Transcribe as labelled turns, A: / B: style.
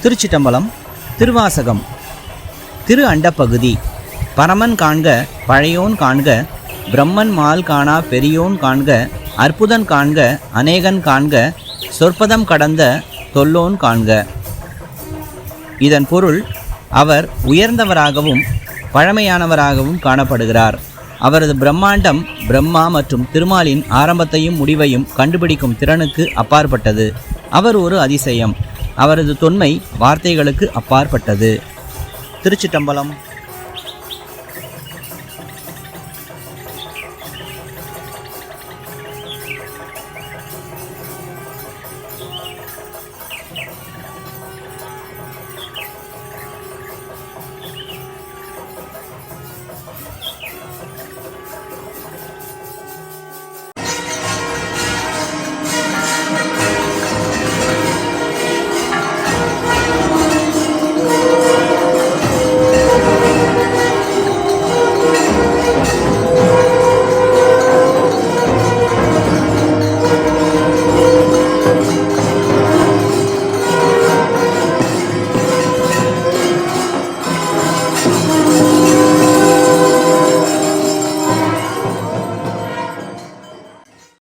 A: திருச்சிட்டம்பலம். திருவாசகம். திரு அண்டப்பகுதி. பரமன் காண்க பழையோன் காண்க, பிரம்மன் மால் காணா பெரியோன் காண்க, அற்புதன் காண்க அநேகன் காண்க, சொற்பதம் கடந்த தொல்லோன் காண்க. இதன் பொருள், அவர் உயர்ந்தவராகவும் பழமையானவராகவும் காணப்படுகிறார். அவரது பிரம்மாண்டம் பிரம்மா மற்றும் திருமாலின் ஆரம்பத்தையும் முடிவையும் கண்டுபிடிக்கும் திறனுக்கு அப்பாற்பட்டது. அவர் ஒரு அதிசயம். அவரது தொன்மை வார்த்தைகளுக்கு அப்பாற்பட்டது. திருச்சிட்டம்பலம்.